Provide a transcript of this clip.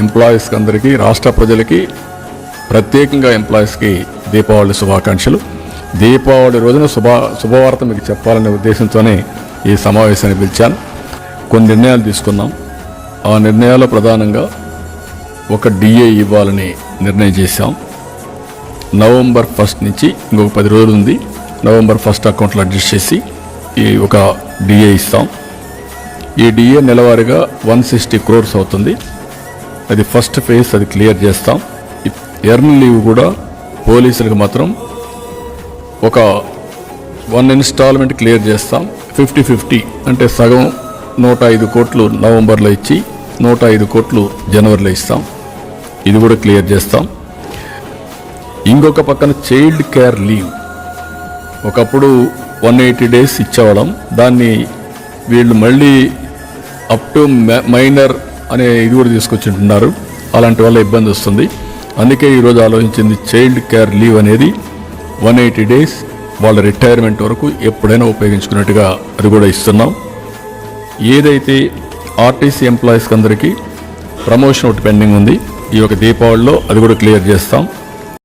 ఎంప్లాయీస్కి అందరికీ, రాష్ట్ర ప్రజలకి, ప్రత్యేకంగా ఎంప్లాయీస్కి దీపావళి శుభాకాంక్షలు. దీపావళి రోజున శుభవార్త మీకు చెప్పాలనే ఉద్దేశంతోనే ఈ సమావేశాన్ని పిలిచాను. కొన్ని నిర్ణయాలు తీసుకున్నాం. ఆ నిర్ణయాల్లో ప్రధానంగా ఒక డిఏ ఇవ్వాలని నిర్ణయం చేశాం. నవంబర్ 1 నుంచి ఇంకొక 10 రోజులు ఉంది. నవంబర్ 1 అకౌంట్లో అడ్జస్ట్ చేసి ఈ ఒక డిఏ ఇస్తాం. ఈ డిఏ నెలవారీగా 160 crores అవుతుంది. అది ఫస్ట్ ఫేజ్, అది క్లియర్ చేస్తాం. ఎర్న్ లీవ్ కూడా పోలీసులకు మాత్రం ఒక 1 ఇన్స్టాల్మెంట్ క్లియర్ చేస్తాం. 50-50 అంటే సగం 105 కోట్లు నవంబర్లో ఇచ్చి 105 కోట్లు జనవరిలో ఇస్తాం. ఇది కూడా క్లియర్ చేస్తాం. ఇంకొక పక్కన చైల్డ్ కేర్ లీవ్ ఒకప్పుడు 180 days ఇచ్చేవాళ్ళం. దాన్ని వీళ్ళు మళ్ళీ అప్ టు మైనర్ అనే ఇది కూడా తీసుకొచ్చింటున్నారు. అలాంటి వల్ల ఇబ్బంది వస్తుంది. అందుకే ఈరోజు ఆలోచించింది చైల్డ్ కేర్ లీవ్ అనేది 180 days వాళ్ళ రిటైర్మెంట్ వరకు ఎప్పుడైనా ఉపయోగించుకున్నట్టుగా అది కూడా ఇస్తున్నాం. ఏదైతే ఆర్టీసీ ఎంప్లాయీస్కి అందరికీ ప్రమోషన్ ఒకటి పెండింగ్ ఉంది, ఈ యొక్క దీపావళిలో అది కూడా క్లియర్ చేస్తాం.